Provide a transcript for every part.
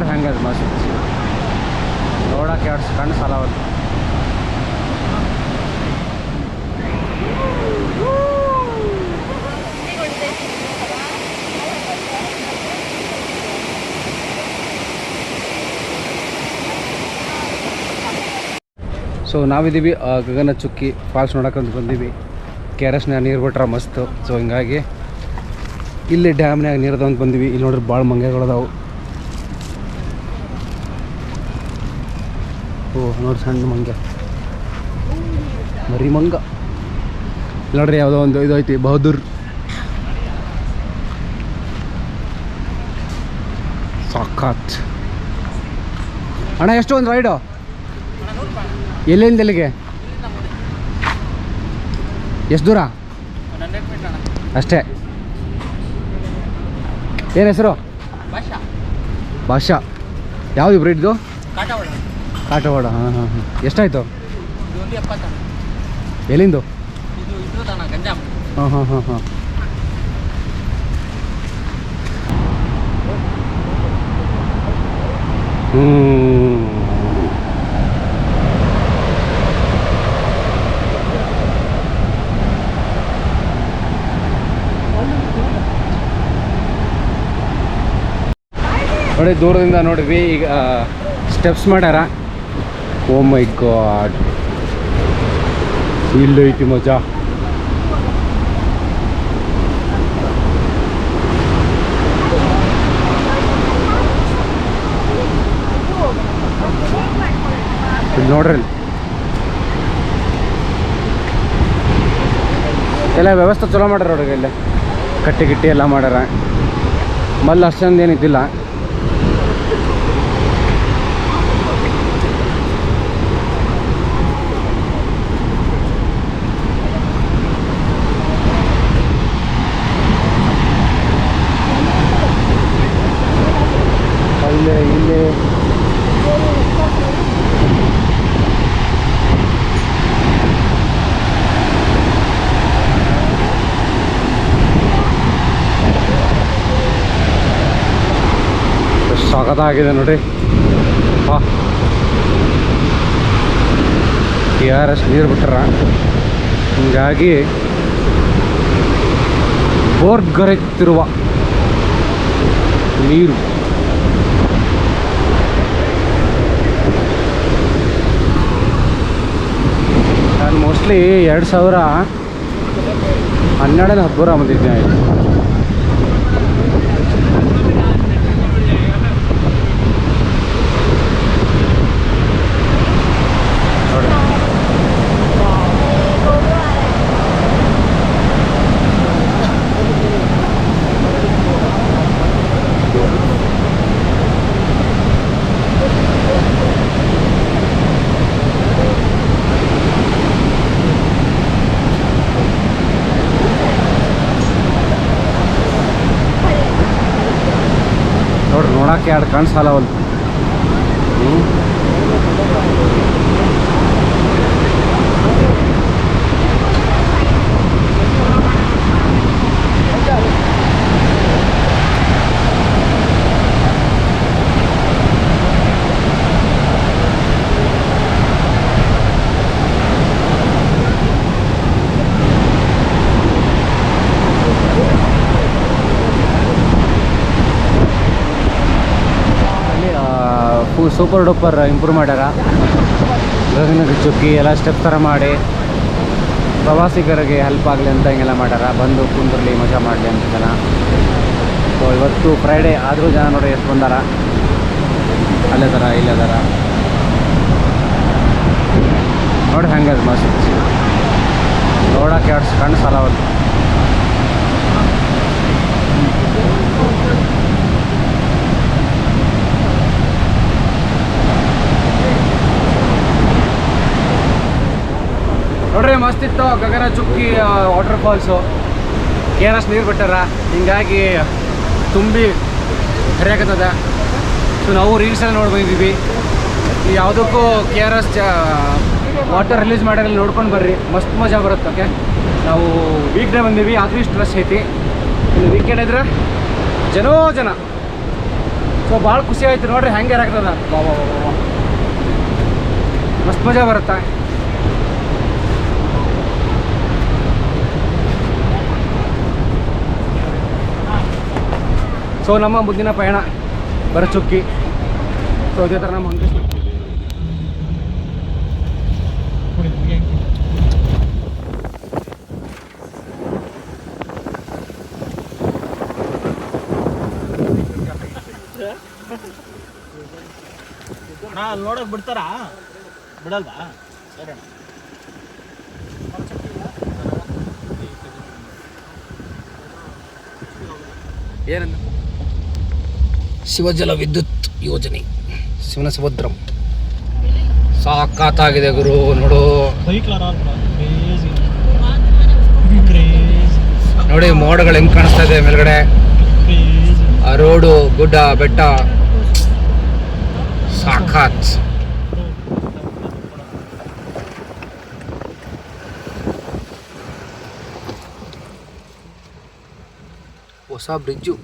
ನೋಡಿ ಹೆಂಗದ ಮಸ್ತ್ ನೋಡಕ್ಕೆ ಎರಡು ಕಣ್ಣು ಸಾಲವಲ್ಲ. ಸೊ ನಾವಿದ್ದೀವಿ ಗಗನ ಚುಕ್ಕಿ ಫಾಲ್ಸ್ ನೋಡೋಕ್ಕಂತ ಬಂದೀವಿ. ಕೆ ಆರ್ ಎಸ್ನಾಗ ನೀರು ಬಿಟ್ರೆ ಮಸ್ತು. ಸೊ ಹಿಂಗಾಗಿ ಇಲ್ಲಿ ಡ್ಯಾಮ್ನಾಗ ನೀರ್ದಂತ ಬಂದೀವಿ. ಇಲ್ಲಿ ನೋಡ್ರಿ ಭಾಳ ಮಂಗೆಗಳದಾವು. ಓ ನೋಡಿ ಸಣ್ಣ ಮಂಗೆ ಮರಿ ಮಂಗ. ನೋಡ್ರಿ ಯಾವುದೋ ಒಂದು ಇದು ಐತಿ ಬಹದ್ದೂರ್. ಸಾಕಾತ್ ಅಣ್ಣ. ಎಷ್ಟು ಒಂದು ರೈಡು? ಎಲ್ಲಿಂದ ಎಲ್ಲಿಗೆ? ಎಷ್ಟು ದೂರ? ಅಷ್ಟೇ. ಏನು ಹೆಸರು? ಭಾಷಾ. ಯಾವುದು ಬ್ರೀಡ್ದು? ಕಾಟವಾಡ. ಹಾಂ ಹಾಂ ಹಾಂ. ಎಷ್ಟಾಯಿತು? ಎಲ್ಲಿಂದು? ಹಾಂ ಹಾಂ ಹಾಂ ಹಾಂ. ನೋಡಿ ದೂರದಿಂದ ನೋಡಿದ್ವಿ. ಈಗ ಸ್ಟೆಪ್ಸ್ ಮಾಡ್ಯಾರ. ಓ ಮೈ ಗಾಡ್, ಇಲ್ಲೈತಿ ಮಜಾ. ನೋಡ್ರಿ ಎಲ್ಲ ವ್ಯವಸ್ಥೆ ಚಲೋ ಮಾಡ್ಯಾರ ನೋಡ್ರಿ. ಇಲ್ಲೇ ಕಟ್ಟಿ ಗಿಟ್ಟಿ ಎಲ್ಲ ಮಾಡ್ಯಾರ. ಮಲ್ಲ ಅಷ್ಟೊಂದು ಏನಿದ್ದಿಲ್ಲ. ಇಲ್ಲಿ ಸಖತ್ತಾಗಿದೆ ನೋಡಿ. ಕೆ ಆರ್ ಎಸ್ ನೀರು ಬಿಟ್ಟಾರ. ಹೀಗಾಗಿ ಬೋರ್ಗರೆತ್ತಿರುವ ನೀರು. ನಾನು ಮೋಸ್ಟ್ಲಿ 2012 ಹಬ್ಬರ ಬಂದಿದ್ದೆ. ನೋಡಕ್ಕೆ ಎರಡು ಕಣ್ಣು ಸಾಲವಲ್ಲ. ಸೂಪರ್ ಡೂಪರ್ ಇಂಪ್ರೂವ್ ಮಾಡ್ಯಾರ. ಗಗನ ಚುಕ್ಕಿ ಎಲ್ಲ ಸ್ಟೆಪ್ ಥರ ಮಾಡಿ ಪ್ರವಾಸಿಗರಿಗೆ ಹೆಲ್ಪ್ ಆಗಲಿ ಅಂತ ಹಿಂಗೆಲ್ಲ ಮಾಡ್ಯಾರ. ಬಂದು ಕುಂದ್ರಲಿ ಮಜಾ ಮಾಡಲಿ ಅಂತ ಜನ. ಸೊ ಇವತ್ತು ಫ್ರೈಡೇ ಆದರೂ ಜನ ನೋಡಿ ಎಷ್ಟು ಬಂದಾರ. ಅಲ್ಲೇ ಥರ ಇಲ್ಲೇ ಥರ ನೋಡಿ ಹೆಂಗದ ಮಸ್ತ್ ನೋಡೋಕೆ ಎರಡು ಕಣ್ಣು ಸಾಲವಲ್ಲ. ನೋಡ್ರಿ ಮಸ್ತ್ ಇತ್ತು Gaganachukki water falls. K R S ನೀರು ಬಿಟ್ಟಾರ. ಹಿಂಗಾಗಿ ತುಂಬಿ ಹರಿಯಾಕತ್ತದ. ಸೊ ನಾವು ರೀಲ್ಸಲ್ಲಿ ನೋಡಿ ಬಂದಿದ್ದೀವಿ. ಯಾವುದಕ್ಕೂ K R S water release ಮಾಡ್ಯಾರಲ್ಲಿ ನೋಡ್ಕೊಂಡು ಬರ್ರಿ, ಮಸ್ತ್ ಮಜಾ ಬರುತ್ತೆ. ಓಕೆ, ನಾವು ವೀಕ್ ಡೇ ಬಂದೀವಿ, ಆದರೂ ಇಷ್ಟು ರಶ್ ಐತಿ. ಇನ್ನು ವೀಕೆಂಡ್ ಇದ್ರೆ ಜನ ಸೊ ಭಾಳ ಖುಷಿ ಆಯ್ತು ನೋಡ್ರಿ ಹೆಂಗೆ ಇರಾಗ್ತದ. ಮಸ್ತ್ ಮಜಾ ಬರುತ್ತೆ. ಸೊ ನಮ್ಮ ಮುಂದಿನ ಪಯಣ ಬರಚುಕ್ಕಿ. ಸೊ ಇದೇ ಥರ ನಮ್ಮ ಮಂಗೇಶ್ವರ ನೋಡಕ್ ಬಿಡ್ತಾರಾ? ಬಿಡಲ್ವಾ? ಏನಂದ ಶಿವಜಲ ವಿದ್ಯುತ್ ಯೋಜನೆ ಶಿವನ ಸಮುದ್ರಂ ಸಾಕಾತಾಗಿದೆ ಗುರು. ನೋಡು ನೋಡಿ ಮೋಡಗಳು ಹೆಂಗ್ ಕಾಣಿಸ್ತಾ ಇದೆ ಮೇಲ್ಗಡೆ. ಆ ರೋಡು, ಗುಡ್ಡ, ಬೆಟ್ಟ ಸಾಕಾತ್. ಹೊಸ ಬ್ರಿಡ್ಜು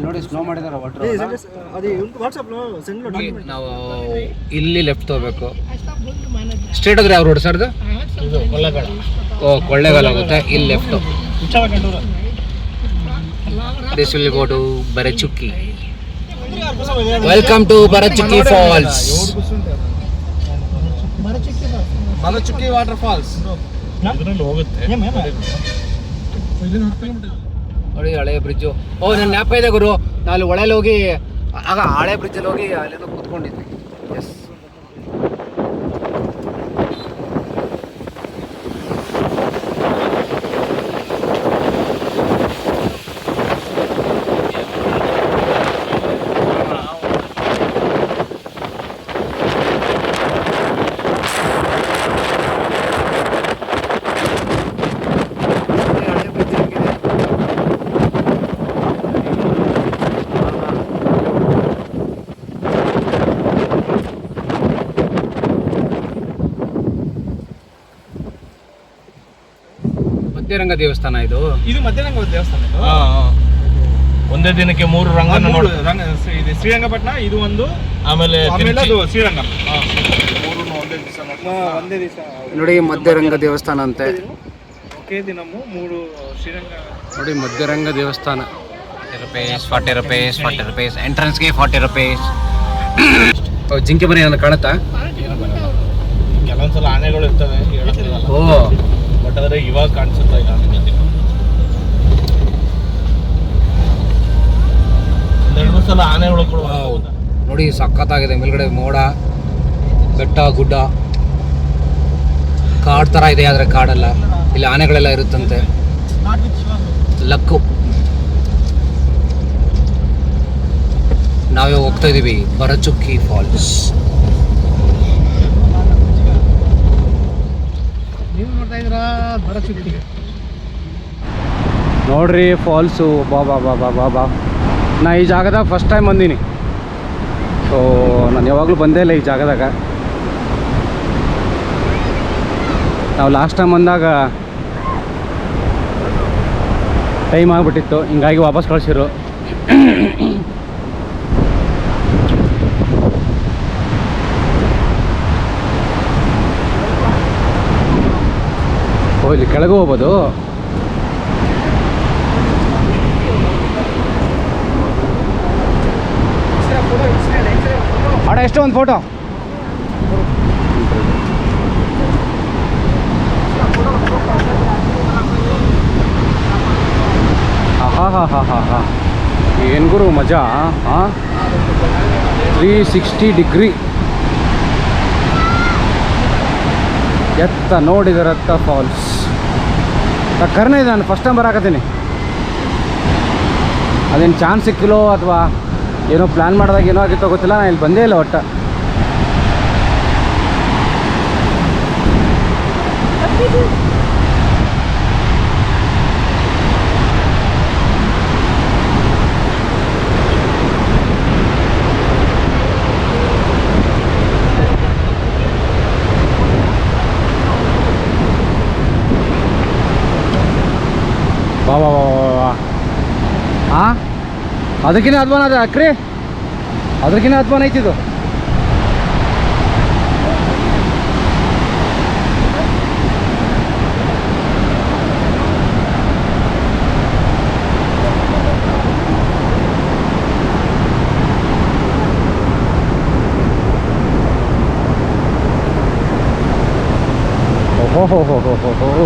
ನೋಡಿ ಸ್ಲೋ ಮಾಡಿದಾರೆ. ನಾವು ಇಲ್ಲಿ ಲೆಫ್ಟ್ ತಗೋಬೇಕು. ಸ್ಟ್ರೇಟ್ ಹೋದ್ರೆ ಯಾವ ರೋಡ್ ಸರ್ದು? ಓ ಕೊಳ್ಳೇಗಾಲ ಆಗುತ್ತೆ. ಇಲ್ಲಿ left. This will go to Barachukki. Welcome to Barachukki falls. Barachukki water falls ನೋಡಿ. ಹಳೆ ಬ್ರಿಡ್ಜು. ಓ ನನ್ನ ಜ್ಞಾಪ ಇದೆ ಗುರು, ನಾವು ಒಳಗೆ ಹೋಗಿ ಆಗ ಹಳೆ ಬ್ರಿಡ್ಜಲ್ಲಿ ಹೋಗಿ ಅಲ್ಲೇನೋ ಕೂತ್ಕೊಂಡಿದ್ವಿ. ಎಸ್ ಮಧ್ಯರಂಗ ದೇವಸ್ಥಾನ ಇದು. ಮಧ್ಯರಂಗ ದೇವಸ್ಥಾನ. ಒಂದೇ ದಿನಕ್ಕೆ 3 ರಂಗನ ನೋಡಿ. ಇದು ಶ್ರೀರಂಗಪಟ್ಟಣ, ಇದು ಒಂದು, ಆಮೇಲೆ ಶ್ರೀರಂಗ. ಒಂದೇ ದಿವಸ ನೋಡಿ ಮಧ್ಯರಂಗ ದೇವಸ್ಥಾನ ಅಂತೆ. ಒಕೆ ದಿನಮು 3 ಶ್ರೀರಂಗ ನೋಡಿ. ಮಧ್ಯರಂಗ ದೇವಸ್ಥಾನ 40 rupees ಎಂಟ್ರೆನ್ಸ್ಗೆ 40 rupees. ಜಿಂಕೆ ಮನೆ ಏನೋ ಕಾಣುತ್ತಾ? ಕೆಲವೊಂದ್ಸಲ ಆನೆಗಳು ಇರ್ತವೆ. ಓ ಬಟ್ ಆದರೆ ಇವಾಗ ಕಾಣಿಸುತ್ತಾ ಇಲ್ಲ. ಎರಡು ಸಲ ಆನೆಗಳು ನೋಡಿ ಸಖತ್ತಾಗಿದೆ. ಮೇಲ್ಗಡೆ ಮೋಡ, ಬೆಟ್ಟ, ಗುಡ್ಡ, ಕಾಡು ಥರ ಇದೆ. ಆದರೆ ಕಾಡಲ್ಲ, ಇಲ್ಲಿ ಆನೆಗಳೆಲ್ಲ ಇರುತ್ತಂತೆ. ಲಕ್ಕು. ನಾವೇ ಹೋಗ್ತಾ ಇದೀವಿ ಬರಚುಕ್ಕಿ ಫಾಲ್ಸ್. ನೀವು ನೋಡ್ತಾ ಇದ್ದೀರಾ ಬರಚುಕ್ಕಿ. ನೋಡ್ರಿ ಫಾಲ್ಸು. ಬಾ ನಾ ಈ ಜಾಗದಾಗ ಫಸ್ಟ್ ಟೈಮ್ ಬಂದೀನಿ. ಸೊ ನಾನು ಯಾವಾಗಲೂ ಬಂದೇ ಇಲ್ಲ ಈ ಜಾಗದಾಗ. ನಾವು ಲಾಸ್ಟ್ ಟೈಮ್ ಬಂದಾಗ ಟೈಮ್ ಆಗಿಬಿಟ್ಟಿತ್ತು, ಹಿಂಗಾಗಿ ವಾಪಸ್ ಕಳಿಸಿರು. ಓ ಇಲ್ಲಿ ಕೆಳಗೆ ಹೋಗ್ಬೋದು. ಅಡ ಎಷ್ಟು ಒಂದು ಫೋಟೋ? ಹಾ ಏನು ಗುರು ಮಜಾ. ಹಾಂ 360 ಡಿಗ್ರಿ ಎತ್ತ ನೋಡಿದರತ್ತ ಫಾಲ್ಸ್. ಕರ್ನೇ ಇದೆ. ನಾನು ಫಸ್ಟ್ ಟೈಮ್ ಬರಾಕತ್ತೀನಿ. ಅದೇನು ಚಾನ್ಸ್ ಸಿಕ್ಕಿಲ್ಲೋ ಅಥವಾ ಏನೋ ಪ್ಲ್ಯಾನ್ ಮಾಡಿದಾಗ ಏನೋ ಆಗಿತ್ತೋ ಗೊತ್ತಿಲ್ಲ. ನಾನು ಇಲ್ಲಿ ಬಂದೇ ಇಲ್ಲ ಒಟ್ಟು. ವಾ ವಾ ವಾ ವಾ ಹಾಂ, ಅದಕ್ಕಿಂತ ಅದ್ವಾನ ಅದ ಅಕ್ರಿ, ಅದಕ್ಕಿಂತ ಅದ್ವಾನ ಐತಿದು. ಓಹೋ ಹೋ ಹೋ ಹೋ ಹೋ ಹೋ,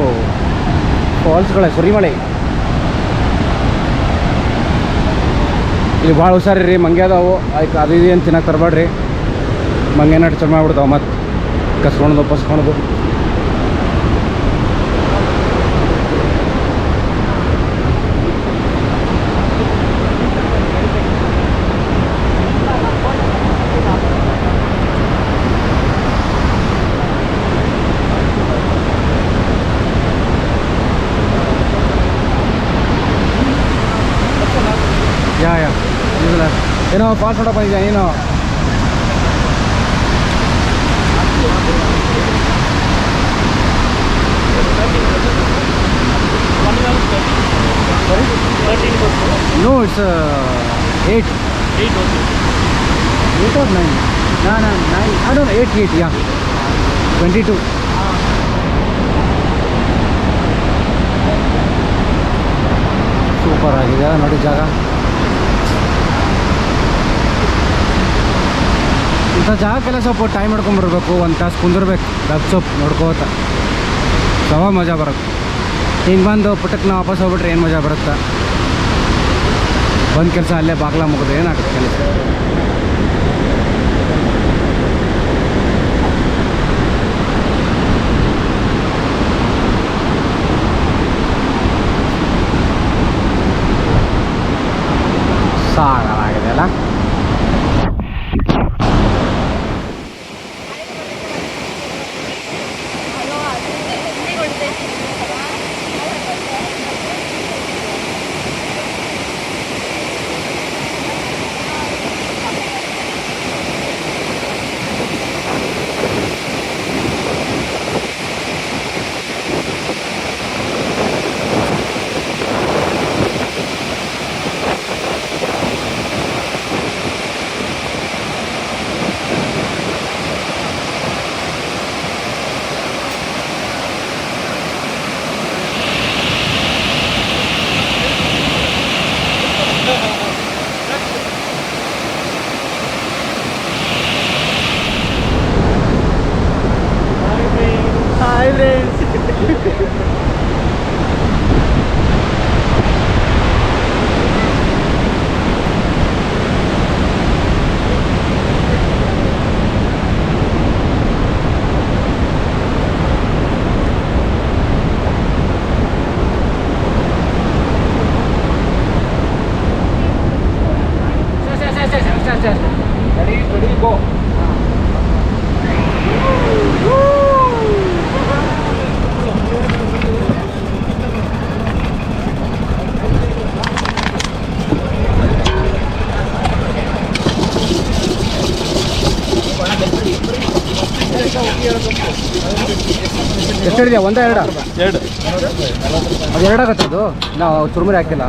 ಫಾಲ್ಸ್ಗಳೇ ಸುರಿಮಳೆ. ಇಲ್ಲಿ ಭಾಳ ಹುಷಾರಿರಿ, ಮಂಗೆ ಅದಾವು. ಅದಕ್ಕೆ ಅದು ಇದು ಏನು ತಿನ್ನಕ್ಕೆ ತರಬೇಡ್ರಿ, ಮಂಗೆ ನಟ್ಟು ಚರ್ಮ ಮಾಡ್ಬಿಡ್ತಾವೆ ಮತ್ತು ಕಸ್ಕೊಳೋದು ಪಸ್ಕೊಳೋದು. ಯಾ ಇಲ್ಲ ಏನೋ ಪಾಸ್ ನೋಡೋ ಬಂದಿದ್ಯಾ ನೀನು? No, it's 8. 8 or 9? No, 9. I don't know, 8, yeah. 22. Super ಆಗಿದೆ ನೋಡಿ ಜಾಗ. ಇಂಥ ಜಾಗಕ್ಕೆಲ್ಲ ಸ್ವಲ್ಪ ಟೈಮ್ ಮಾಡ್ಕೊಂಬರ್ಬೇಕು, ಒಂದು ತಾಸು ಕುಂದಿರ್ಬೇಕು, ಡಬ್ ಸೊಪ್ಪು ನೋಡ್ಕೋತ ಸವ ಮಜಾ ಬರುತ್ತೆ. ಹಿಂಗೆ ಬಂದು ಪುಟ್ಟಕ್ಕೆ ನಾವು ವಾಪಸ್ ಹೋಗ್ಬಿಟ್ರೆ ಏನು ಮಜಾ ಬರುತ್ತೆ? ಬಂದು ಕೆಲಸ ಅಲ್ಲೇ ಬಾಗ್ಲ ಮುಗಿದ್ರೆ ಏನಾಗುತ್ತೆ ಕೆಲಸ? ಸಾಕಾಗಿದೆ ಅಲ್ಲ. Hi friends. Ready, go. ಎಷ್ಟು ಹಿಡಿದ್ಯಾ? ಒಂದ ಎರಡ? ಎರಡು. ಅದು ಎರಡಾಗತ್ತೆ ಅದು, ನಾವು ಚುರುಮುರಿ ಹಾಕಿಲ್ಲ.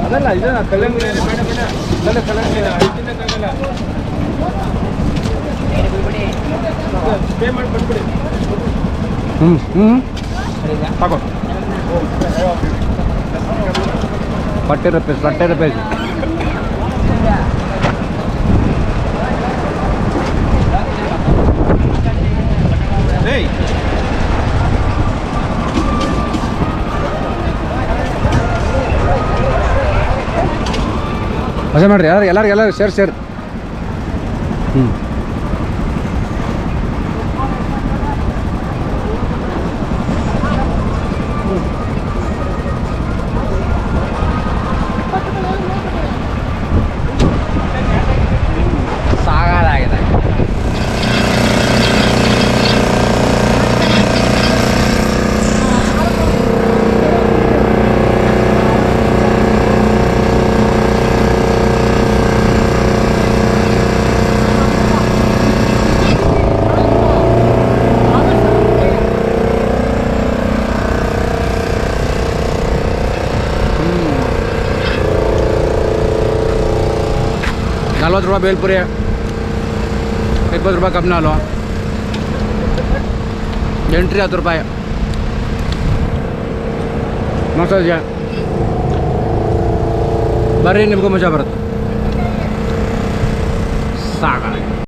ಅದಲ್ಲ ಇದು ಕಲ್ಲಂಗಡಿ ಬೇಡ ಕಲ್ಲಂಗಡಿ ಪೇ ಮಾಡಿ ಬಂದ್ಬಿಡಿ. ಸಾಕು. $40 ಮಜಾ ಮಾಡ್ರಿ ಎಲ್ಲರೂ ಸೇರ್. ಸಾಗ ರೂಪಾಯಿ ಬೇಲ್ಪುರಿ, 20 ರೂಪಾಯಿ ಕಬ್ನಾಲು, ಎಂಟ್ರಿ 10 ರೂಪಾಯಿ, ಮಸಾಜ್ ಬರ್ರಿ, ನಿಮಗೂ ಮಜಾ ಬರುತ್ತೆ.